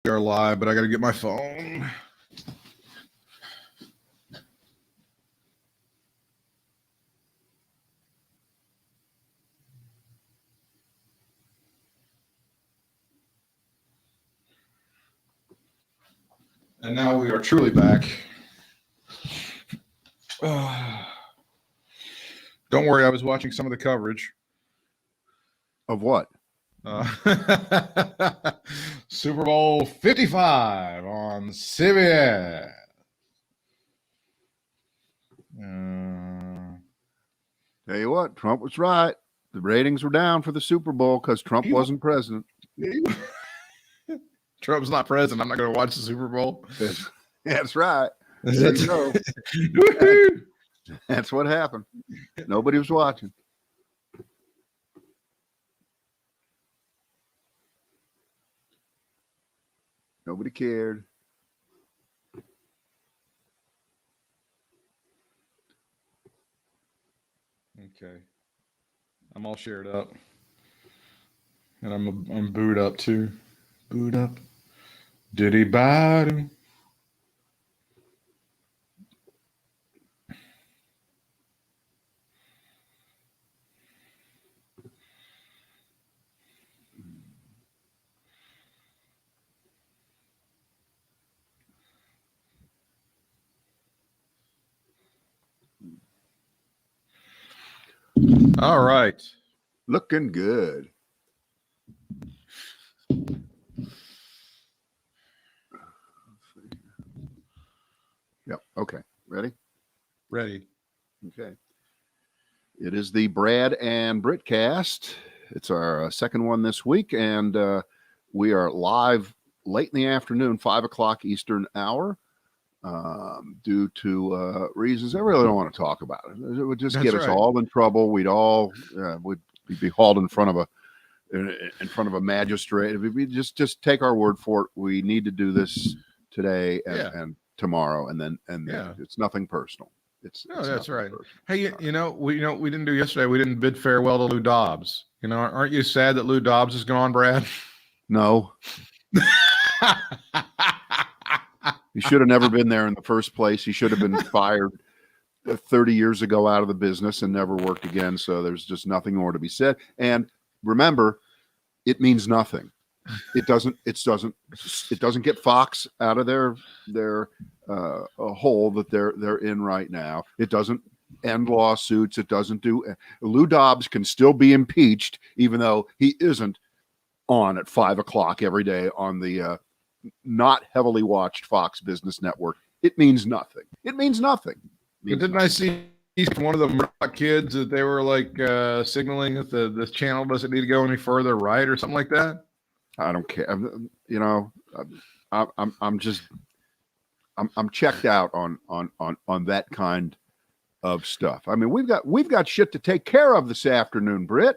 We are live, but I got to get my phone. And now we are truly back. Don't worry, I was watching some of the coverage. Of what? Super Bowl 55 on CBS. Tell you what, Trump was right. The ratings were down for the Super Bowl because Trump wasn't president. Trump's not president. I'm not going to watch the Super Bowl. That's right. There you go. That's what happened. Nobody was watching. Nobody cared. Okay. I'm all shared up. And I'm booed up too. Booed up. Diddy Biden. All right. Looking good. Yep. Okay. Ready? Ready. Okay. It is the Brad and Britt cast. It's our second one this week, and we are live late in the afternoon, 5 o'clock Eastern hour, due to reasons I really don't want to talk about. It would just get us all in trouble. We'd all would be hauled in front of a magistrate. We just take our word for it. We need to do this today and tomorrow, and then it's nothing personal. It's that's right. Personal. Hey, we didn't do yesterday. We didn't bid farewell to Lou Dobbs. Aren't you sad that Lou Dobbs is gone, Brad? No. He should have never been there in the first place. He should have been fired 30 years ago out of the business and never worked again. So there's just nothing more to be said. And remember, it means nothing. It doesn't get Fox out of their hole that they're in right now. It doesn't end lawsuits. It doesn't do. Lou Dobbs can still be impeached, even though he isn't on at 5 o'clock every day on the not heavily watched Fox Business Network. It means nothing. It means nothing. Didn't I see one of the Murdoch kids that they were like signaling that this channel doesn't need to go any further right or something like that? I don't care. I'm checked out on that kind of stuff. I mean, we've got shit to take care of this afternoon, Britt.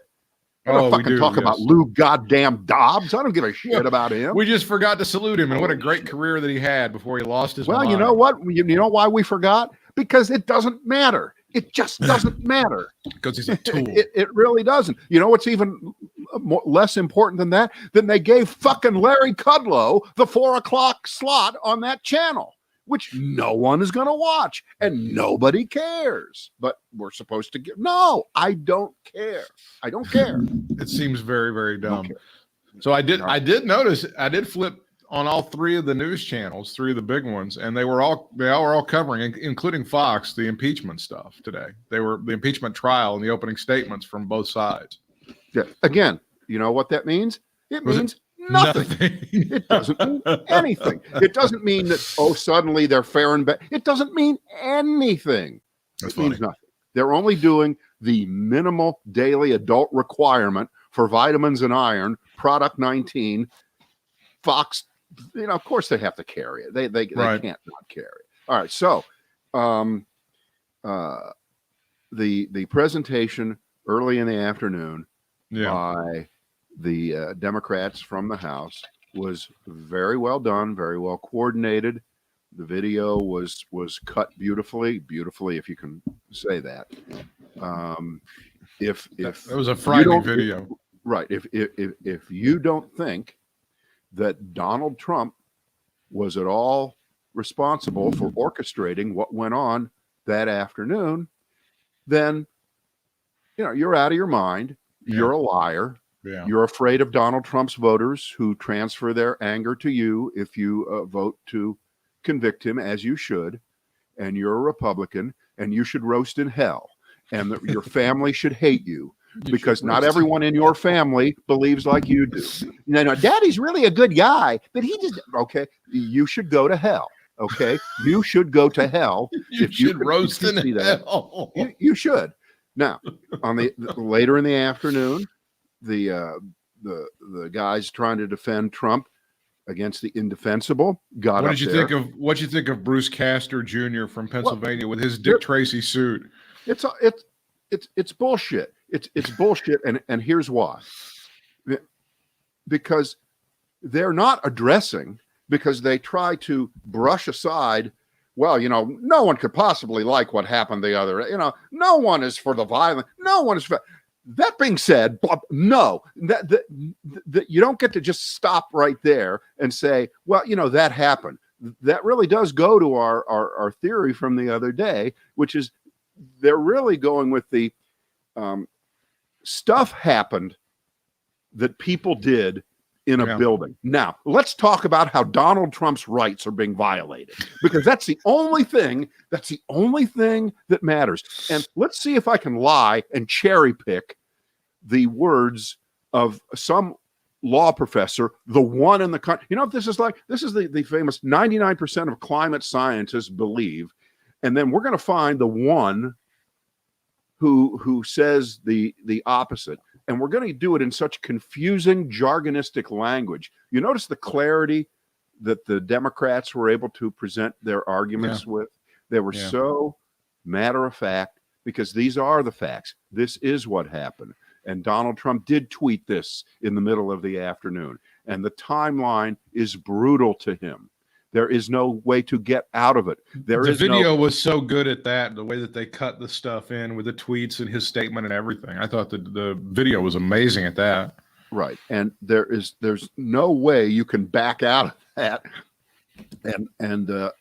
I don't fucking talk about Lou goddamn Dobbs. I don't give a shit about him. We just forgot to salute him, and what a great career that he had before he lost his mind. You know what? You know why we forgot? Because it doesn't matter. It just doesn't matter. Because he's a tool. It really doesn't. You know what's even less important than that? Then they gave fucking Larry Kudlow the 4 o'clock slot on that channel, which no one is going to watch and nobody cares. But we're supposed to give. No, I don't care. I don't care. It seems very, very dumb. So I did notice, I did flip on all three of the news channels, three of the big ones, and they were all covering, including Fox, the impeachment stuff today. They were the impeachment trial and the opening statements from both sides. Yeah. Again, you know what that means? It means nothing. It doesn't mean anything. It doesn't mean that, suddenly they're fair and bad. It doesn't mean anything. It means nothing. They're only doing the minimal daily adult requirement for vitamins and iron, product 19. Fox, of course they have to carry it. They can't not carry it. All right. So the presentation early in the afternoon by the Democrats from the House was very well done, very well coordinated. The video was cut beautifully, if you can say that. If it was a frightening video, right? If you don't think that Donald Trump was at all responsible for orchestrating what went on that afternoon, then, you're out of your mind. Yeah. You're a liar. Yeah. You're afraid of Donald Trump's voters who transfer their anger to you if you vote to convict him, as you should. And you're a Republican, and you should roast in hell. And your family should hate you because not everyone in your family believes like you do. No, Daddy's really a good guy, but he just, okay, you should go to hell. Okay, you should go to hell. You should roast in hell. You should. Now, on the later in the afternoon, the guys trying to defend Trump against the indefensible got What did you think of Bruce Castor Jr. from Pennsylvania with his Dick Tracy suit? It's bullshit. It's bullshit, and here's why. Because they're not addressing, because they try to brush aside, well, no one could possibly like what happened the other, no one is for the violence, no one is for. That being said, no, that you don't get to just stop right there and say, well, that happened. That really does go to our theory from the other day, which is they're really going with the stuff happened that people did in a building. Now, let's talk about how Donald Trump's rights are being violated, because that's the only thing that matters. And let's see if I can lie and cherry pick the words of some law professor, the one in the country. This is the famous 99% of climate scientists believe. And then we're going to find the one who says the opposite. And we're going to do it in such confusing, jargonistic language. You notice the clarity that the Democrats were able to present their arguments with? They were so matter of fact, because these are the facts. This is what happened. And Donald Trump did tweet this in the middle of the afternoon. And the timeline is brutal to him. There is no way to get out of it. The video was so good at that, the way that they cut the stuff in with the tweets and his statement and everything. I thought the video was amazing at that. Right. And there's no way you can back out of that and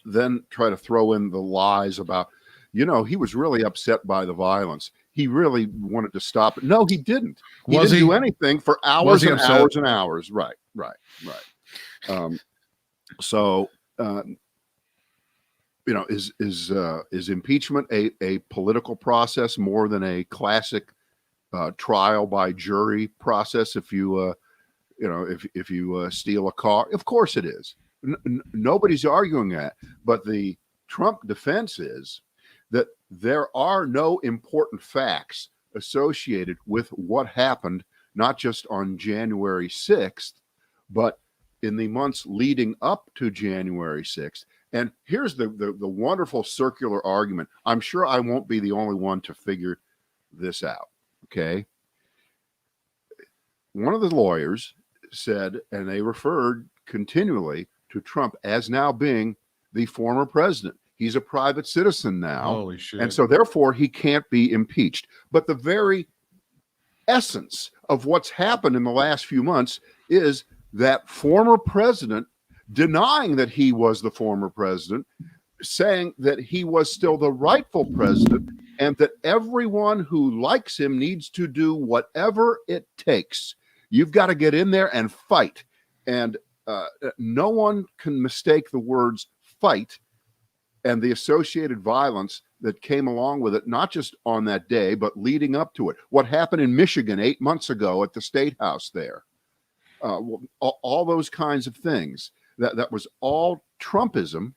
then try to throw in the lies about, he was really upset by the violence. He really wanted to stop it. No, he didn't. He didn't do anything for hours and hours and hours. Right. Is impeachment a political process more than a classic trial by jury process? If you steal a car, of course it is. Nobody's arguing that. But the Trump defense is that there are no important facts associated with what happened, not just on January 6th, but in the months leading up to January 6th. And here's the wonderful circular argument. I'm sure I won't be the only one to figure this out, okay? One of the lawyers said, and they referred continually to Trump as now being the former president. He's a private citizen now. Holy shit. And so therefore he can't be impeached. But the very essence of what's happened in the last few months is that former president denying that he was the former president, saying that he was still the rightful president, and that everyone who likes him needs to do whatever it takes. You've got to get in there and fight. And no one can mistake the words fight and the associated violence that came along with it, not just on that day, but leading up to it. What happened in Michigan 8 months ago at the State House there, all those kinds of things. That was all Trumpism.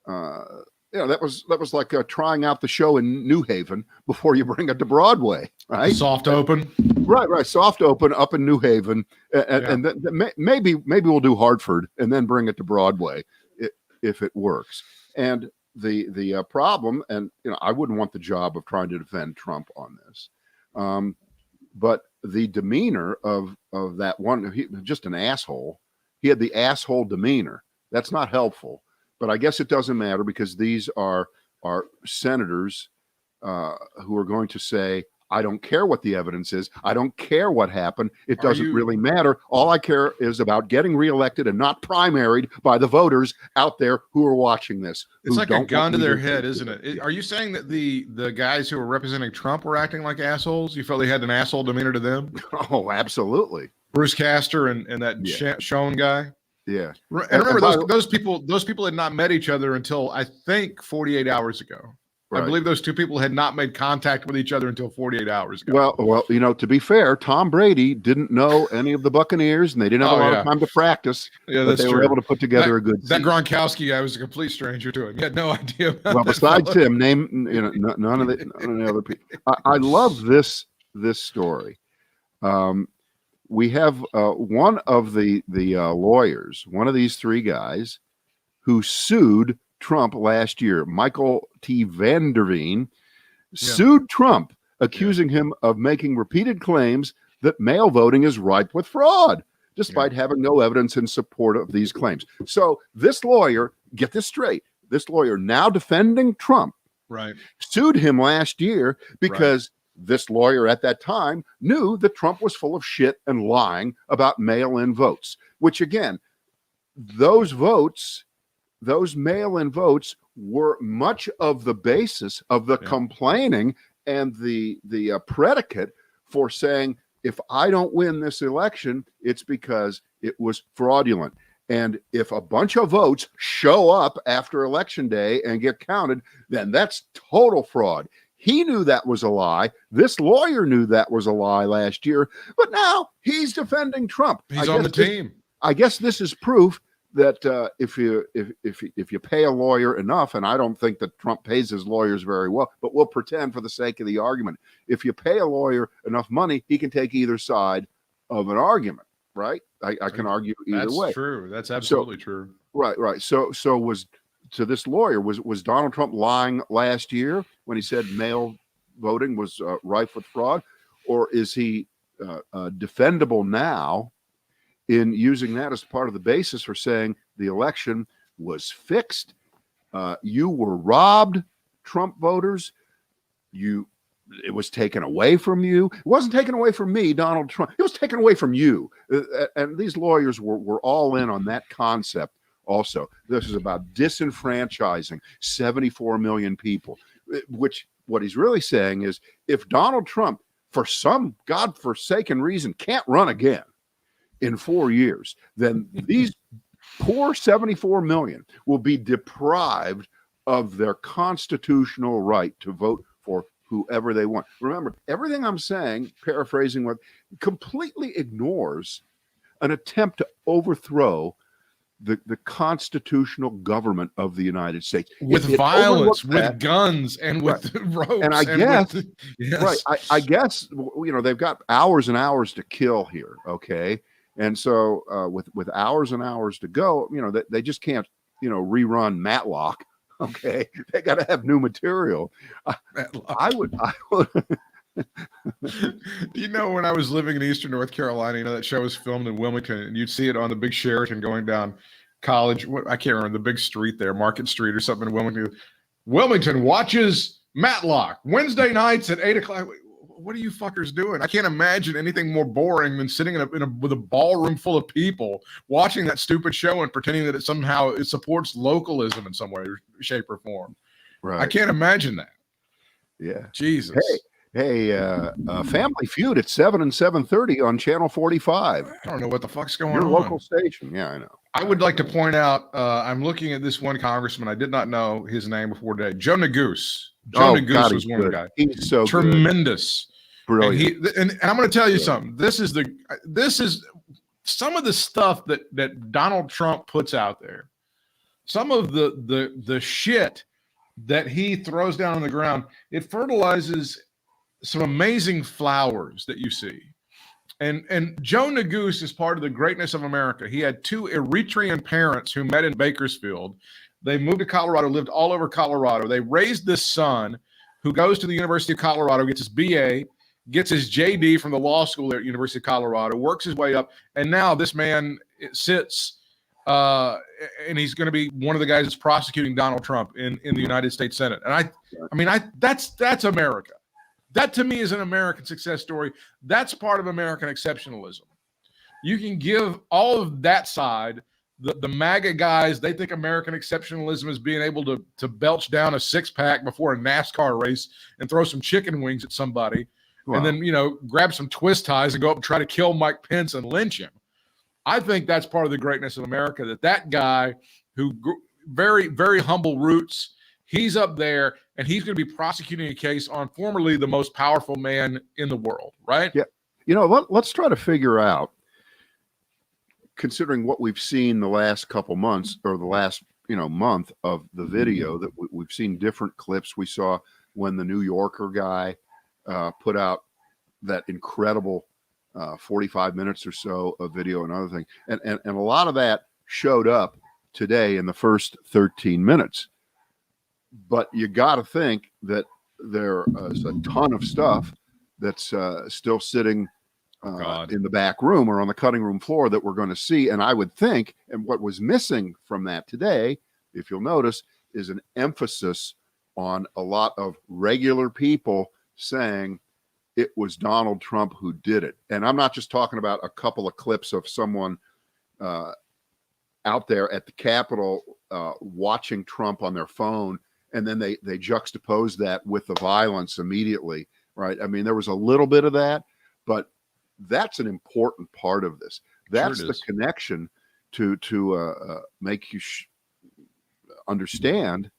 That was like trying out the show in New Haven before you bring it to Broadway, right? Soft open. Right. Soft open up in New Haven, and then maybe we'll do Hartford and then bring it to Broadway if it works. And the problem, and I wouldn't want the job of trying to defend Trump on this, but the demeanor of that one, just an asshole. He had the asshole demeanor. That's not helpful, but I guess it doesn't matter because these are senators who are going to say, I don't care what the evidence is. I don't care what happened. It doesn't really matter. All I care is about getting reelected and not primaried by the voters out there who are watching this. It's like a gun to their head, isn't it? Are you saying that the guys who were representing Trump were acting like assholes? You felt they had an asshole demeanor to them? Oh, absolutely. Bruce Castor and that Schoen guy. Yeah. And remember, those people had not met each other until I think 48 hours ago. Right. I believe those two people had not made contact with each other until 48 hours ago. Well, to be fair, Tom Brady didn't know any of the Buccaneers, and they didn't have a lot of time to practice. Yeah, that's true. They were able to put together a good team. That Gronkowski guy was a complete stranger to him. He had no idea about Well, besides him, none of the other people. I love this story. We have one of the lawyers, one of these three guys, who sued Trump last year. Michael T. Van Der Veen sued Trump, accusing him of making repeated claims that mail voting is ripe with fraud, despite having no evidence in support of these claims. So this lawyer, get this straight, this lawyer now defending Trump, sued him last year because this lawyer at that time knew that Trump was full of shit and lying about mail-in votes, which again, those mail-in votes were much of the basis of the complaining and the predicate for saying, if I don't win this election, it's because it was fraudulent. And if a bunch of votes show up after election day and get counted, then that's total fraud. He knew that was a lie. This lawyer knew that was a lie last year, but now he's defending Trump. He's on the team. I guess this is proof that if you pay a lawyer enough, and I don't think that Trump pays his lawyers very well, but we'll pretend for the sake of the argument, if you pay a lawyer enough money, he can take either side of an argument, right? I can argue either way. That's true. That's absolutely true. Right. So this lawyer, was Donald Trump lying last year when he said mail voting was rife with fraud, or is he defendable now in using that as part of the basis for saying the election was fixed? You were robbed, Trump voters. It was taken away from you. It wasn't taken away from me, Donald Trump. It was taken away from you. And these lawyers were all in on that concept. Also, this is about disenfranchising 74 million people, which what he's really saying is if Donald Trump, for some godforsaken reason, can't run again in 4 years, then these poor 74 million will be deprived of their constitutional right to vote for whoever they want. Remember, everything I'm saying, paraphrasing what, completely ignores an attempt to overthrow the constitutional government of the United States. With violence, with guns, and with ropes. And I guess, I guess, they've got hours and hours to kill here, okay? And so with hours and hours to go, they just can't, rerun Matlock, okay? They got to have new material. I would. When I was living in Eastern North Carolina, that show was filmed in Wilmington, and you'd see it on the big Sheraton going down College. I can't remember the big street there, Market Street or something in Wilmington. Wilmington watches Matlock Wednesday nights at 8:00. What are you fuckers doing? I can't imagine anything more boring than sitting with a ballroom full of people watching that stupid show and pretending that it supports localism in some way, shape, or form. Right. I can't imagine that. Yeah. Jesus. Hey, Family Feud at 7 and 7:30 on Channel 45. I don't know what the fuck's going Your on. local station. Yeah, I know. I would like to point out, I'm looking at this one congressman. I did not know his name before today. Joe Neguse. Joe Neguse was one of the guys. He's so tremendous. Good. Brilliant. And I'm going to tell you something. This is some of the stuff that Donald Trump puts out there. Some of the shit that he throws down on the ground. It fertilizes some amazing flowers that you see. And Joe Neguse is part of the greatness of America. He had two Eritrean parents who met in Bakersfield. They moved to Colorado, lived all over Colorado. They raised this son who goes to the University of Colorado, gets his BA, gets his JD from the law school there at University of Colorado, works his way up, and now this man sits and he's going to be one of the guys that's prosecuting Donald Trump in the United States Senate. And I mean, that's America. That to me is an American success story. That's part of American exceptionalism. You can give all of that side. The MAGA guys, they think American exceptionalism is being able to belch down a six-pack before a NASCAR race and throw some chicken wings at somebody, and then, grab some twist ties and go up and try to kill Mike Pence and lynch him. I think that's part of the greatness of America, that guy who very, very humble roots, he's up there and he's going to be prosecuting a case on formerly the most powerful man in the world, right? Yeah. Let's try to figure out, considering what we've seen the last couple months or the last month of the video, that we've seen different clips. We saw when the New Yorker guy put out that incredible 45 minutes or so of video and other things, and a lot of that showed up today in the first 13 minutes. But you got to think that there is a ton of stuff that's still sitting in the back room or on the cutting room floor that we're going to see. And I would think, and what was missing from that today, if you'll notice, is an emphasis on a lot of regular people saying it was Donald Trump who did it. And I'm not just talking about a couple of clips of someone out there at the Capitol watching Trump on their phone, and then they juxtapose that with the violence immediately, right? I mean, there was a little bit of that, but that's an important part of this. That's the connection to make you understand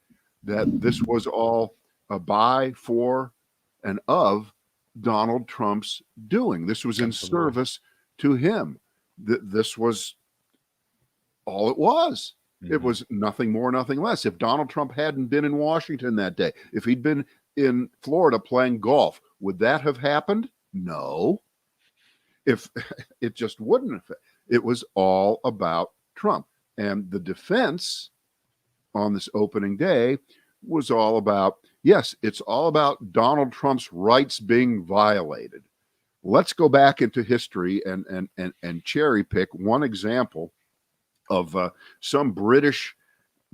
that this was all by, for, and of Donald Trump's doing. This was in service to him. This was all it was. It was nothing more, nothing less. If Donald Trump hadn't been in Washington that day, if he'd been in Florida playing golf, would that have happened? No. If it just wouldn't have. It was all about Trump. And the defense on this opening day was all about, yes, it's all about Donald Trump's rights being violated. Let's go back into history and cherry pick one example of some British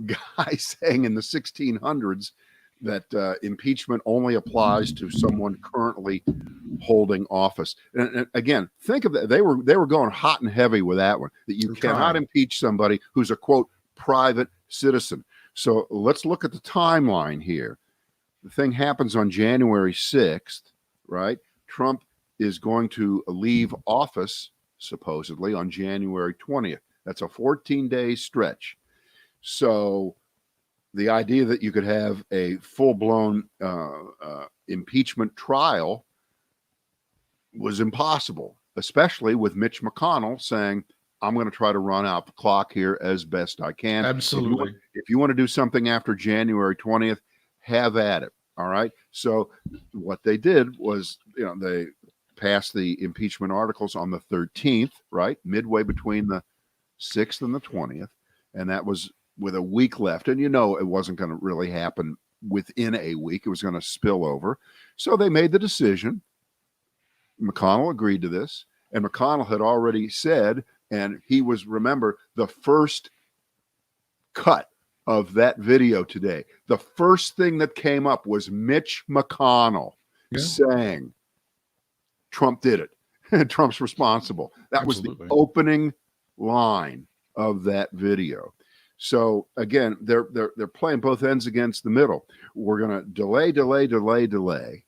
guy saying in the 1600s that impeachment only applies to someone currently holding office. And again, think of that. They were going hot and heavy with that one, that you cannot impeach somebody who's a, quote, private citizen. So let's look at the timeline here. The thing happens on January 6th, right? Trump is going to leave office supposedly on January 20th. That's a 14-day stretch. So the idea that you could have a full-blown impeachment trial was impossible, especially with Mitch McConnell saying, I'm going to try to run out the clock here as best I can. Absolutely. If you want to do something after January 20th, have at it. All right. So what they did was, they passed the impeachment articles on the 13th, right? Midway between the 6th and the 20th. And that was with a week left. And it wasn't going to really happen within a week. It was going to spill over. So they made the decision. McConnell agreed to this. And McConnell had already said, and he was, remember, the first cut of that video today. The first thing that came up was Mitch McConnell saying Trump did it. And Trump's responsible. That was the opening line of that video. So again, they're playing both ends against the middle. We're going to delay,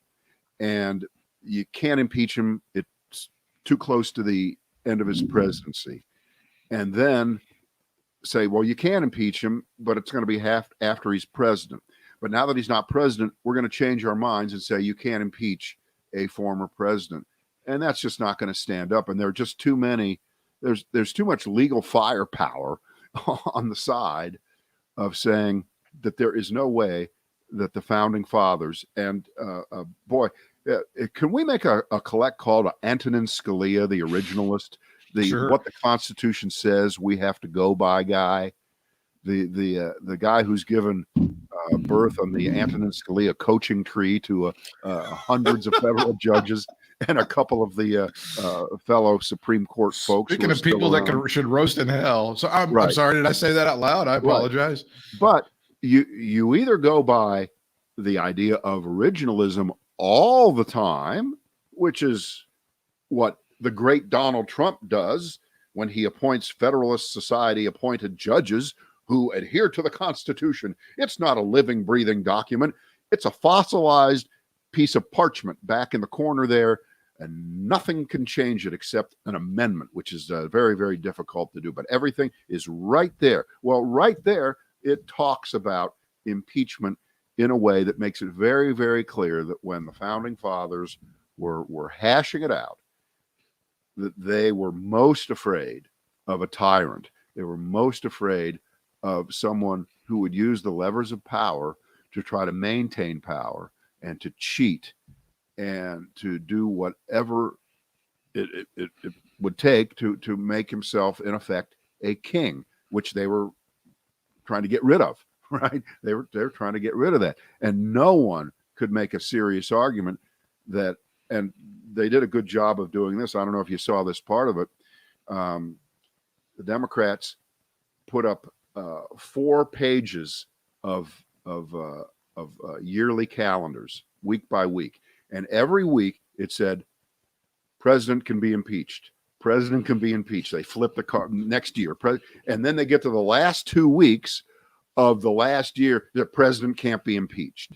and you can't impeach him. It's too close to the end of his presidency. And then say, well, you can impeach him, but it's going to be after he's president. But now that he's not president, we're going to change our minds and say you can't impeach a former president. And that's just not going to stand up. And there are just too many. There's too much legal firepower on the side of saying that there is no way that the founding fathers and can we make a collect call to Antonin Scalia, the originalist, what the Constitution says we have to go by guy, the guy who's given birth on the Antonin Scalia coaching tree to hundreds of federal judges and a couple of the fellow Supreme Court folks. Speaking of people that should roast in hell. So I'm sorry, did I say that out loud? I apologize. But you either go by the idea of originalism all the time, which is what the great Donald Trump does when he appoints Federalist Society appointed judges who adhere to the Constitution. It's not a living, breathing document. It's a fossilized piece of parchment back in the corner there, and nothing can change it except an amendment, which is very, very difficult to do. But everything is right there. Well, right there, it talks about impeachment in a way that makes it very, very clear that when the founding fathers were hashing it out, that they were most afraid of a tyrant. They were most afraid of someone who would use the levers of power to try to maintain power and to cheat and to do whatever it would take to make himself, in effect, a king, which they were trying to get rid of, right? They were trying to get rid of that. And no one could make a serious argument that, and they did a good job of doing this. I don't know if you saw this part of it. The Democrats put up 4 pages of yearly calendars, week by week, and every week it said, "President can be impeached. President can be impeached." They flip the card next year, and then they get to the last 2 weeks of the last year. The president can't be impeached.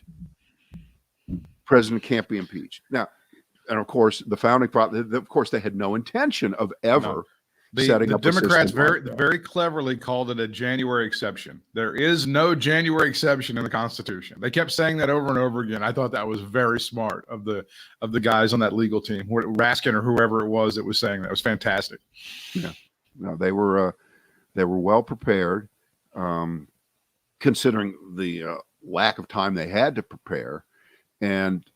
President can't be impeached. Now, and of course, the founding fathers, of course, they had no intention of ever setting up. The Democrats very cleverly called it a January exception. There is no January exception in the Constitution. They kept saying that over and over again. I thought that was very smart of the guys on that legal team, Raskin or whoever it was that was saying that. It was fantastic. Yeah, no, they were well prepared, considering the lack of time they had to prepare, and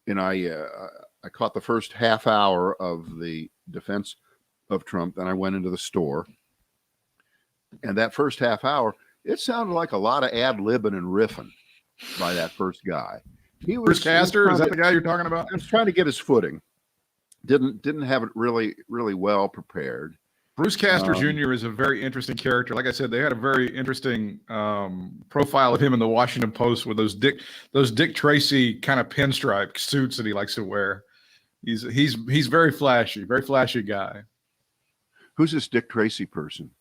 I caught the first half hour of the defense of Trump. Then I went into the store, and that first half hour, it sounded like a lot of ad-libbing and riffing by that first guy. He was Bruce Castor. Is that the guy you're talking about? He was trying to get his footing. Didn't have it really well prepared. Bruce Castor Jr. is a very interesting character. Like I said, they had a very interesting profile of him in the Washington Post with those Dick Tracy kind of pinstripe suits that he likes to wear. He's very flashy guy. Who's this Dick Tracy person?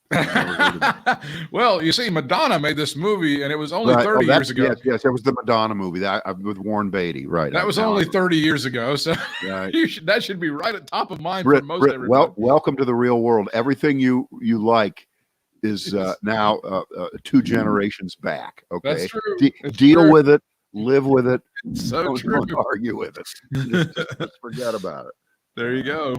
Well, you see, Madonna made this movie, and it was only 30 years ago. Yes, it was the Madonna movie with Warren Beatty, right? That was only 30 years ago, so that should be right at top of mind for most everybody. Welcome to the real world. Everything you like is now 2 generations back. Okay, that's true. Deal with it, live with it. It's so true. Don't argue with it. Just forget about it. There you go.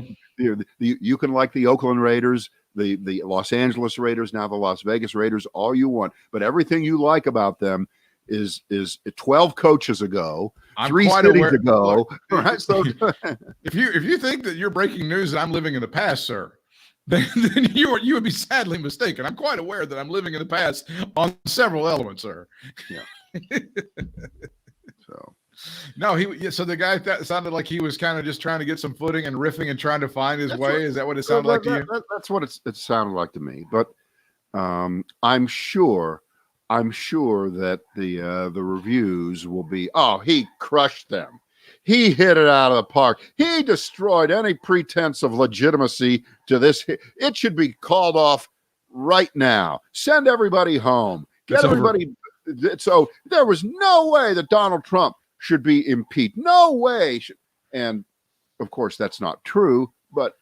You can like the Oakland Raiders, the Los Angeles Raiders, now the Las Vegas Raiders, all you want, but everything you like about them is 12 coaches ago, 3 cities ago. Right? So if you think that you're breaking news that I'm living in the past, sir, then you would be sadly mistaken. I'm quite aware that I'm living in the past on several elements, sir. Yeah. So. No, so the guy that sounded like he was kind of just trying to get some footing and riffing and trying to find his way. Is that what it sounded like to you? That's what it sounded like to me. But I'm sure that the reviews will be, oh, he crushed them. He hit it out of the park. He destroyed any pretense of legitimacy to this. It should be called off right now. Send everybody home. Get everybody. So there was no way that Donald Trump should be impeached. No way. And of course, that's not true. But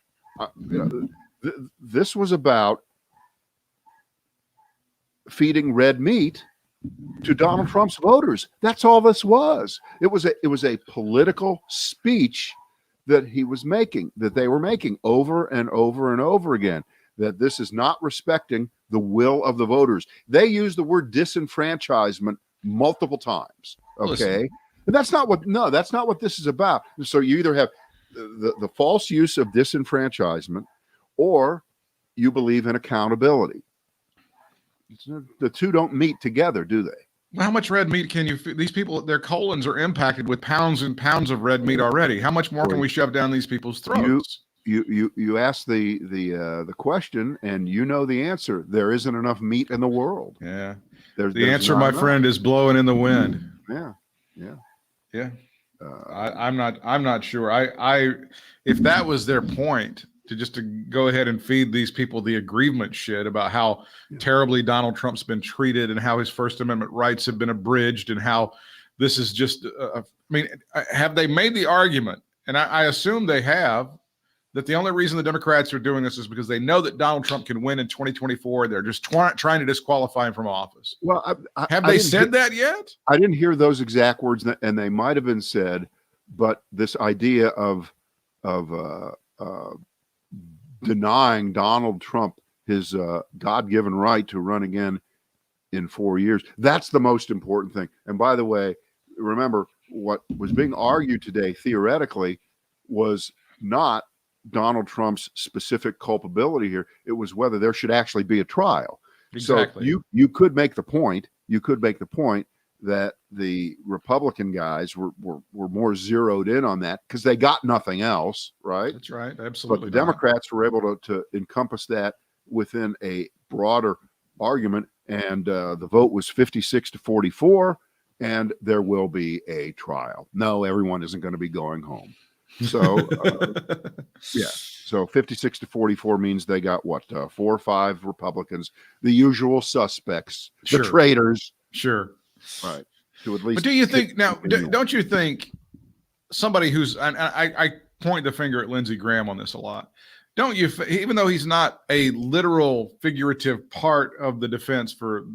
this was about feeding red meat to Donald Trump's voters. That's all this was. It was a political speech that he was making, that they were making over and over and over again. That this is not respecting the will of the voters. They use the word disenfranchisement multiple times. Okay. Listen. And that's not what this is about. So you either have the false use of disenfranchisement, or you believe in accountability. The two don't meet together, do they? How much red meat can you feed? These people, their colons are impacted with pounds and pounds of red meat already. How much more can we shove down these people's throats? You ask the question, and you know the answer. There isn't enough meat in the world. Yeah. The answer, my friend, is blowing in the wind. Yeah. I'm not sure. If that was their point, to go ahead and feed these people the aggrievement shit about how terribly Donald Trump's been treated and how his First Amendment rights have been abridged and how this is just, have they made the argument? And I assume they have, that the only reason the Democrats are doing this is because they know that Donald Trump can win in 2024. They're just trying to disqualify him from office. Well, have they said that yet? I didn't hear those exact words, and they might have been said, but this idea of denying Donald Trump his God-given right to run again in 4 years, that's the most important thing. And by the way, remember, what was being argued today theoretically was not Donald Trump's specific culpability here. It was whether there should actually be a trial. Exactly. So you could make the point. You could make the point that the Republican guys were more zeroed in on that because they got nothing else, right? That's right. Absolutely. But the Democrats were able to encompass that within a broader argument, and the vote was 56-44, and there will be a trial. No, everyone isn't going to be going home. So, yeah. So 56-44 means they got what, 4 or 5 Republicans, the usual suspects, the traitors. Sure. Right. To at least. But do you think now? Don't you think somebody who's I point the finger at Lindsey Graham on this a lot? Don't you? Even though he's not a literal, figurative part of the defense for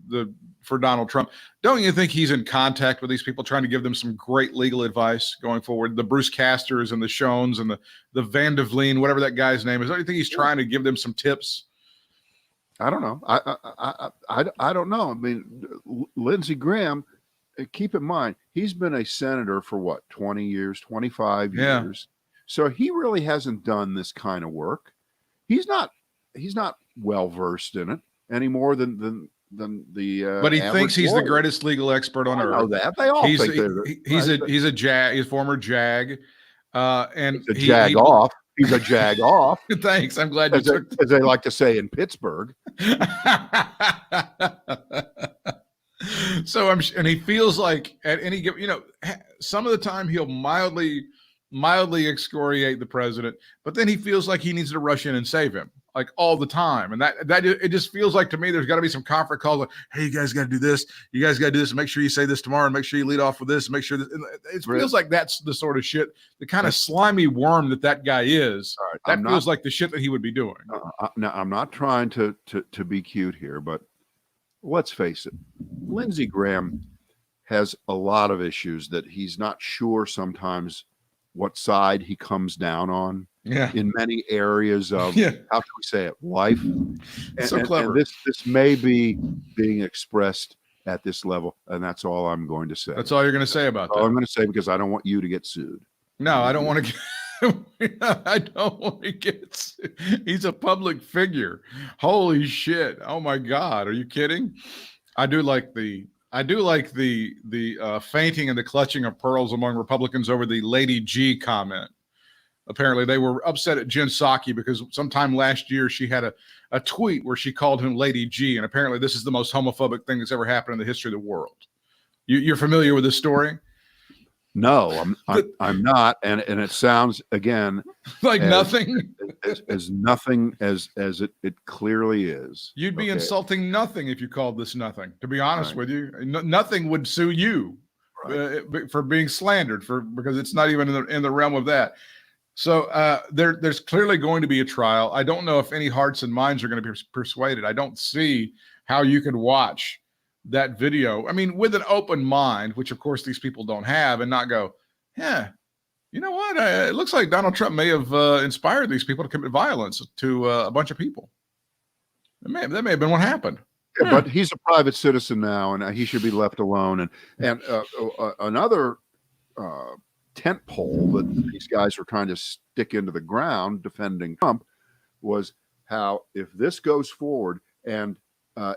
Donald Trump, don't you think he's in contact with these people, trying to give them some great legal advice going forward? The Bruce Casters and the Shones and the Van de Vleen, whatever that guy's name is. Don't you think he's trying to give them some tips? I don't know. I don't know. I mean, Lindsey Graham, keep in mind, he's been a senator for what, 20 years, 25 years. So he really hasn't done this kind of work. He's not well versed in it any more than the. But he thinks he's the greatest legal expert on earth. I know that. They all think he's a former JAG, and he's a jag off. He's a jag off. Thanks. I'm glad you took as they like to say in Pittsburgh. So and he feels like at any given, some of the time he'll mildly excoriate the president, but then he feels like he needs to rush in and save him, like all the time. And that it just feels like to me there's got to be some conference call like, hey, you guys got to do this, you guys got to do this, and make sure you say this tomorrow, and make sure you lead off with this, and make sure that it feels like that's the sort of shit, the kind of slimy worm that guy is. Right, that feels like the shit that he would be doing. Now, I'm not trying to be cute here, but let's face it, Lindsey Graham has a lot of issues that he's not sure sometimes what side he comes down on in many areas of, how should we say it, life. So clever. And this may be being expressed at this level, and that's all I'm going to say. That's all you're going to say about that? I'm going to say, because I don't want you to get sued. No, I don't want to I don't want to get sued. He's a public figure. Holy shit. Oh my God. Are you kidding? I do like the fainting and the clutching of pearls among Republicans over the Lady G comment. Apparently they were upset at Jen Psaki because sometime last year she had a tweet where she called him Lady G, and apparently this is the most homophobic thing that's ever happened in the history of the world. You're familiar with this story? No, I'm not, and it sounds again like nothing, as nothing as it clearly is. You'd be insulting nothing if you called this nothing. To be honest with you, nothing would sue you for being slandered because it's not even in the realm of that. So there's clearly going to be a trial. I don't know if any hearts and minds are going to be persuaded. I don't see how you could watch that video, I mean, with an open mind, which of course these people don't have, and not go, yeah, you know what? It looks like Donald Trump may have inspired these people to commit violence to a bunch of people. That may have been what happened. Yeah, but he's a private citizen now, and he should be left alone. And another tent pole that these guys were trying to stick into the ground defending Trump was how, if this goes forward and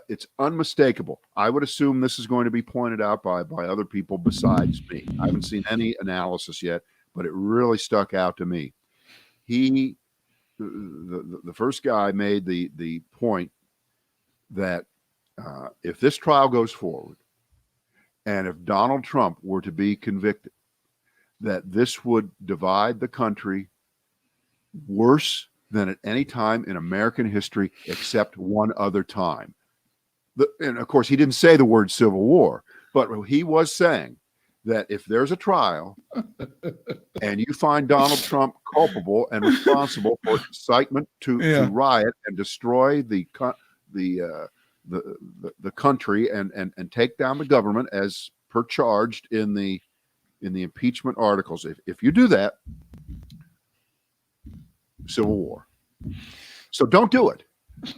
it's unmistakable. I would assume this is going to be pointed out by other people besides me. I haven't seen any analysis yet, but it really stuck out to me. The first guy made the point that if this trial goes forward, and if Donald Trump were to be convicted, that this would divide the country worse than at any time in American history except one other time. And of course, he didn't say the word civil war, but he was saying that if there's a trial and you find Donald Trump culpable and responsible for incitement to riot and destroy the country and take down the government as per charged in the impeachment articles, if you do that, civil war. So don't do it.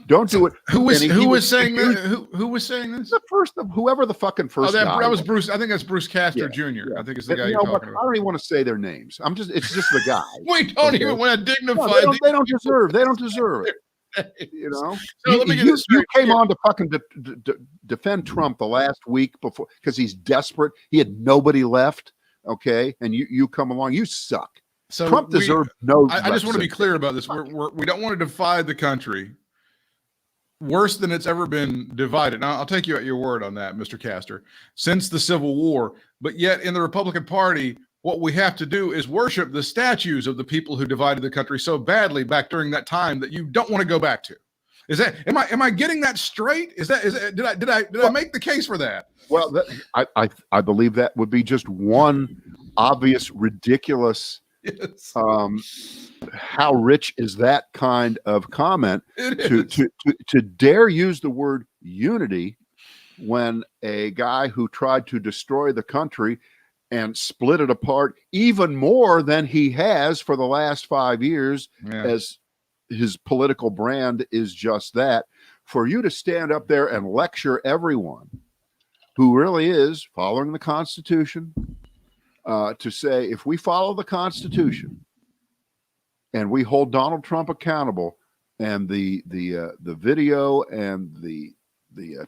Don't do it. Who was saying that? Who was saying this? The first, whoever the fucking first guy. That was Bruce. I think that's Bruce Castor Jr. I think it's the guy you're talking about. I don't even want to say their names. It's just the guy. We don't even want to dignify. No, they don't deserve it. You know, so you came on to fucking defend Trump the last week before because he's desperate. He had nobody left. Okay, and you come along. You suck. So Trump deserves no. I just want to be clear about this. We don't want to divide the country worse than it's ever been divided. Now, I'll take you at your word on that, Mr. Castor, since the Civil War. But yet in the Republican Party, what we have to do is worship the statues of the people who divided the country so badly back during that time that you don't want to go back to. Is that am I getting that straight? Did I make the case for that? Well, I believe that would be just one obvious, ridiculous. Yes. How rich is that kind of comment to dare use the word unity when a guy who tried to destroy the country and split it apart even more than he has for the last 5 years, as his political brand is just that, for you to stand up there and lecture everyone who really is following the Constitution, to say, if we follow the Constitution and we hold Donald Trump accountable, and the video and the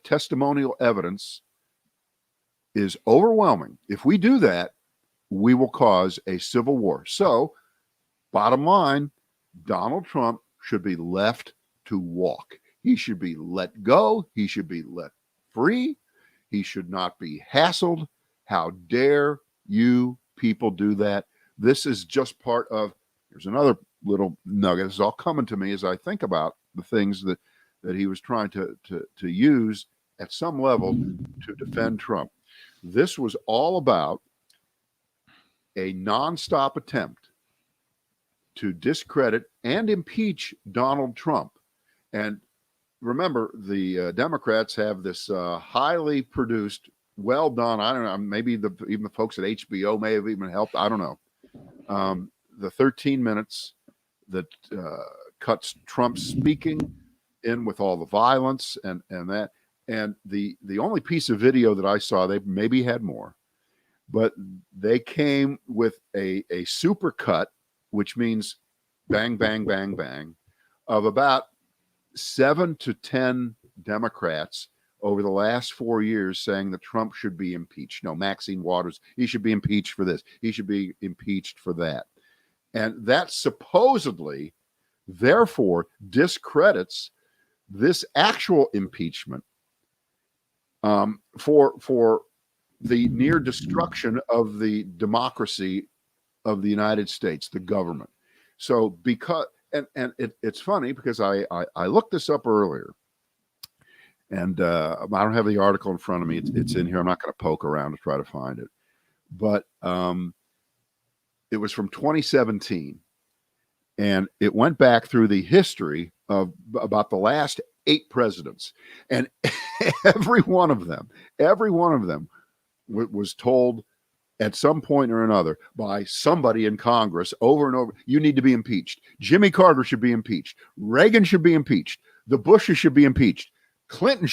testimonial evidence is overwhelming, if we do that, we will cause a civil war. So, bottom line, Donald Trump should be left to walk. He should be let go. He should be let free. He should not be hassled. How dare you people do that? This is just part of, here's another little nugget. This is all coming to me as I think about the things that he was trying to use at some level to defend Trump. This was all about a nonstop attempt to discredit and impeach Donald Trump. And remember, the Democrats have this highly produced, well done, I don't know, maybe even the folks at HBO may have even helped, I don't know. The 13 minutes that cuts Trump speaking in with all the violence and that. And the only piece of video that I saw, they maybe had more, but they came with a super cut, which means bang, bang, bang, bang, of about 7 to 10 Democrats over the last 4 years saying that Trump should be impeached. No, Maxine Waters, he should be impeached for this. He should be impeached for that. And that supposedly, therefore, discredits this actual impeachment for the near destruction of the democracy of the United States, the government. So because, and it's funny because I looked this up earlier, and I don't have the article in front of me. It's in here. I'm not going to poke around to try to find it, but it was from 2017, and it went back through the history of about the last 8 presidents, and every one of them was told at some point or another by somebody in Congress over and over, you need to be impeached. Jimmy Carter should be impeached. Reagan should be impeached. The Bushes should be impeached. Clinton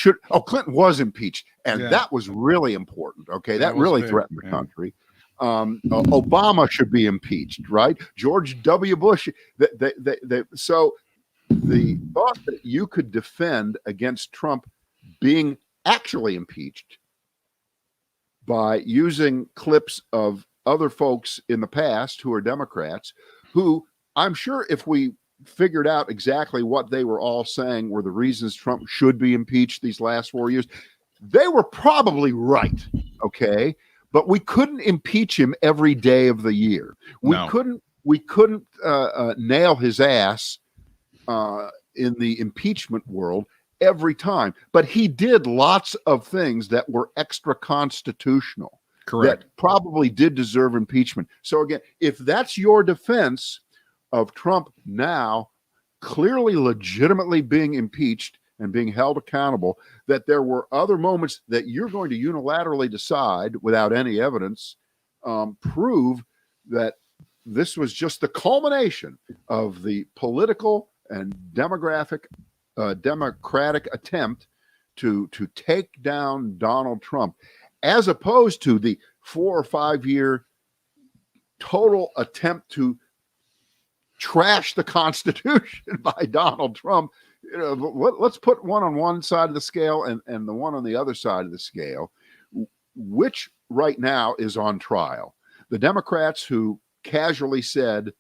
was impeached. And that was really important. Okay. That really threatened the country. Obama should be impeached, right? George W. Bush. So the thought that you could defend against Trump being actually impeached by using clips of other folks in the past who are Democrats, who I'm sure if we figured out exactly what they were all saying were the reasons Trump should be impeached these last 4 years, they were probably right, okay? but we couldn't impeach him every day of the year. We couldn't nail his ass in the impeachment world every time. But he did lots of things that were extra constitutional. Correct. That probably did deserve impeachment. So again, if that's your defense of Trump now clearly legitimately being impeached and being held accountable, that there were other moments that you're going to unilaterally decide without any evidence, prove that this was just the culmination of the political and democratic attempt to take down Donald Trump, as opposed to the 4 or 5 year total attempt to trash the Constitution by Donald Trump. Let's put one on one side of the scale and the one on the other side of the scale, which right now is on trial. The Democrats who casually said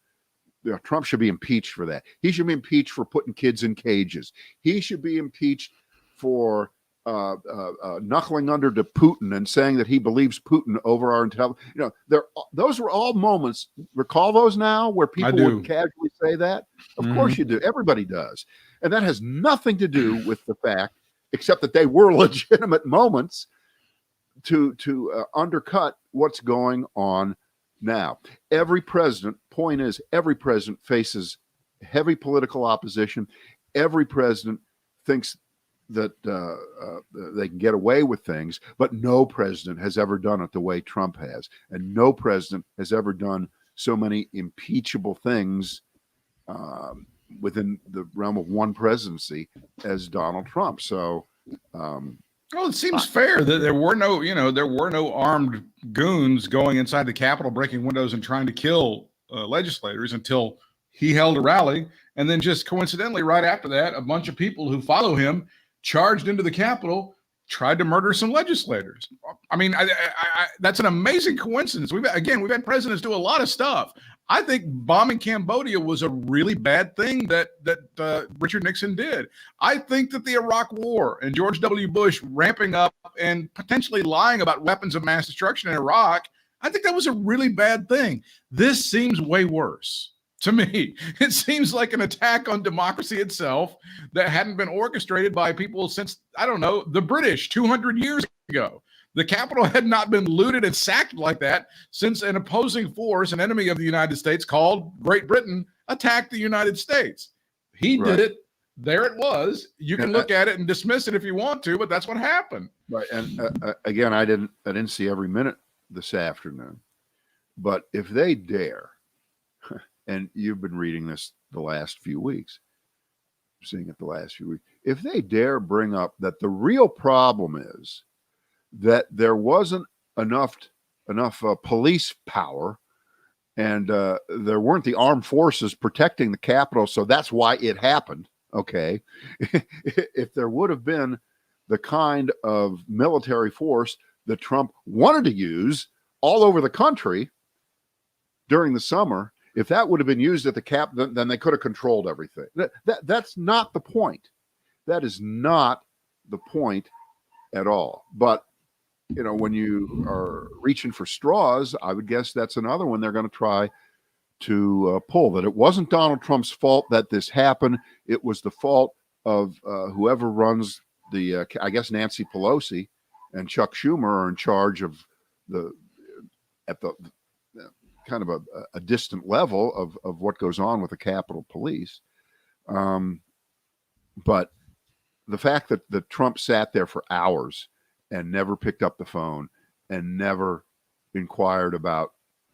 Trump should be impeached for that. He should be impeached for putting kids in cages. He should be impeached for knuckling under to Putin and saying that he believes Putin over our intelligence. Those were all moments. Recall those now, where people would casually say that. Of course you do. Everybody does, and that has nothing to do with the fact, except that they were legitimate moments to undercut what's going on now. Every president faces heavy political opposition. Every president thinks that they can get away with things, but no president has ever done it the way Trump has, and no president has ever done so many impeachable things within the realm of one presidency as Donald Trump. So, well, it seems fair that there were no armed goons going inside the Capitol, breaking windows and trying to kill legislators until he held a rally, and then just coincidentally, right after that, a bunch of people who follow him charged into the Capitol, tried to murder some legislators. I mean, that's an amazing coincidence. We've had presidents do a lot of stuff. I think bombing Cambodia was a really bad thing that Richard Nixon did. I think that the Iraq War and George W. Bush ramping up and potentially lying about weapons of mass destruction in Iraq, I think that was a really bad thing. This seems way worse. To me, it seems like an attack on democracy itself that hadn't been orchestrated by people since, I don't know, the British 200 years ago. The Capitol had not been looted and sacked like that since an opposing force, an enemy of the United States called Great Britain, attacked the United States. He did it. There it was. You can look at it and dismiss it if you want to, but that's what happened. Right. And again, I didn't see every minute this afternoon, but if they dare, and you've been reading this the last few weeks, seeing it the last few weeks, if they dare bring up that the real problem is that there wasn't enough police power and there weren't the armed forces protecting the Capitol, so that's why it happened. Okay. If there would have been the kind of military force that Trump wanted to use all over the country during the summer, if that would have been used at the Capitol, then they could have controlled everything. That's not the point. That is not the point at all. But, when you are reaching for straws, I would guess that's another one they're going to try to pull, that it wasn't Donald Trump's fault that this happened. It was the fault of whoever runs the, I guess Nancy Pelosi and Chuck Schumer are in charge of at the kind of a distant level of what goes on with the Capitol Police. But the fact that Trump sat there for hours and never picked up the phone and never inquired about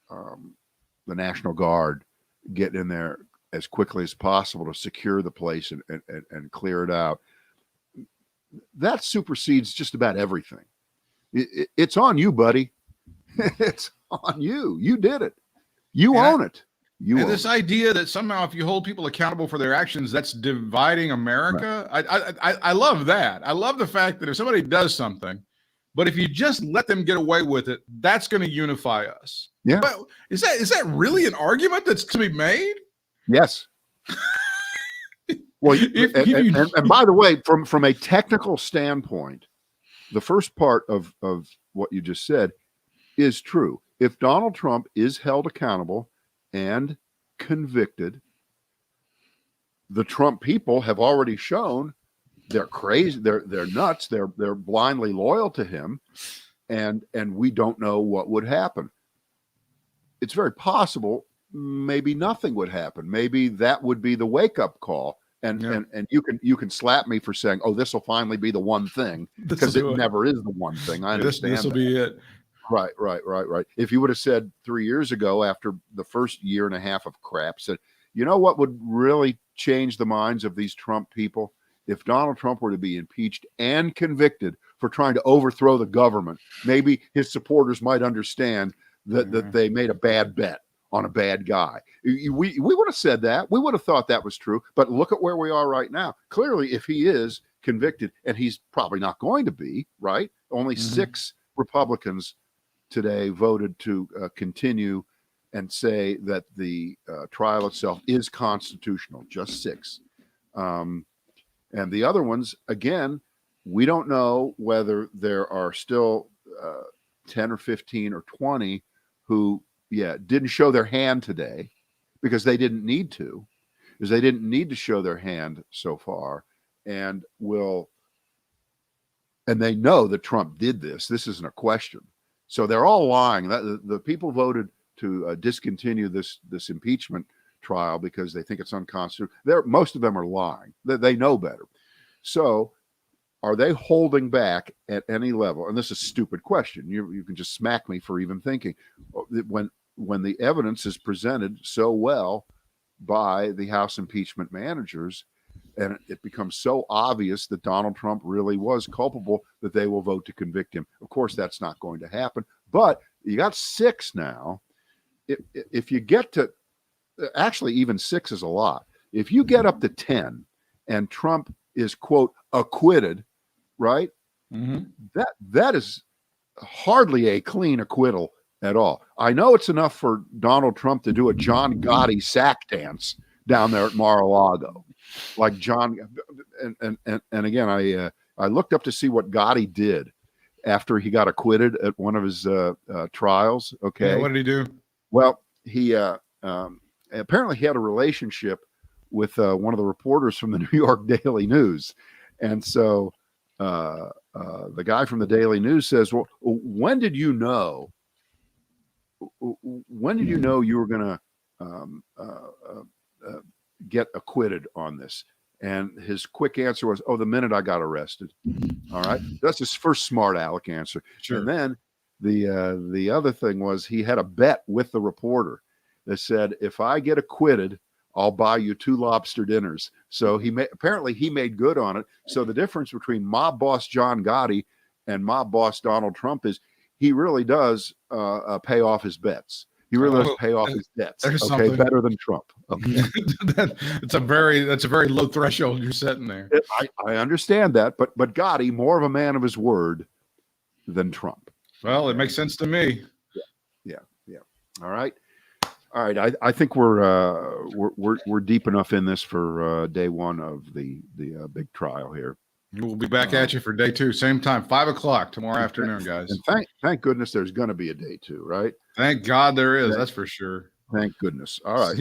the National Guard getting in there as quickly as possible to secure the place and clear it out, that supersedes just about everything. It's on you, buddy. It's on you. You did it. You own it. And this idea that somehow if you hold people accountable for their actions, that's dividing America. Right. I love that. I love the fact that if somebody does something, but if you just let them get away with it, that's going to unify us. Yeah. But is that really an argument that's to be made? Yes. Well, and by the way, from a technical standpoint, the first part of what you just said, is true. If Donald Trump is held accountable and convicted, the Trump people have already shown they're crazy, they're nuts, they're blindly loyal to him, and we don't know what would happen. It's very possible maybe nothing would happen. Maybe that would be the wake-up call. And you can slap me for saying, "Oh, this will finally be the one thing," because it never is the one thing. I understand. This will be it. Right. If you would have said 3 years ago, after the first year and a half of crap, said, "You know what would really change the minds of these Trump people? If Donald Trump were to be impeached and convicted for trying to overthrow the government, maybe his supporters might understand that they made a bad bet on a bad guy." We would have said that. We would have thought that was true. But look at where we are right now. Clearly, if he is convicted, and he's probably not going to be, right? Only 6 Republicans today voted to continue and say that the trial itself is constitutional. Just 6. And the other ones, again, we don't know whether there are still 10 or 15 or 20 who didn't show their hand today because they didn't need to, because they didn't need to show their hand so far, and they know that Trump did this. This isn't a question. So they're all lying. The people voted to discontinue this impeachment trial because they think it's unconstitutional. Most of them are lying. They know better. So are they holding back at any level? And this is a stupid question. You can just smack me for even thinking. When the evidence is presented so well by the House impeachment managers, and it becomes so obvious that Donald Trump really was culpable, that they will vote to convict him. Of course, that's not going to happen. But you got 6 now. If you get to, actually, even 6 is a lot. If you get up to 10 and Trump is, quote, acquitted, right? That is hardly a clean acquittal at all. I know it's enough for Donald Trump to do a John Gotti sack dance down there at Mar-a-Lago, like John. And again, I looked up to see what Gotti did after he got acquitted at one of his trials. Okay, what did he do? Well, he apparently he had a relationship with one of the reporters from the New York Daily News, and so the guy from the Daily News says, "Well, when did you know you were going to get acquitted on this?" And his quick answer was, "Oh, the minute I got arrested." All right, that's his first smart aleck answer. Sure. And then the other thing was he had a bet with the reporter that said, "If I get acquitted, I'll buy you 2 lobster dinners." So apparently he made good on it. So the difference between mob boss John Gotti and mob boss Donald Trump is he really does pay off his bets. He really does pay off his debts. Okay, better than Trump. Okay, that's a very low threshold you're setting there. I understand that, but Gotti, more of a man of his word than Trump. Well, it makes sense to me. Yeah. All right. I think we're deep enough in this for day 1 of the big trial here. We'll be back at you for day 2, same time, 5:00 tomorrow afternoon, guys. And thank goodness there's going to be a day 2, right? Thank God there is. That's for sure. Thank goodness. All right.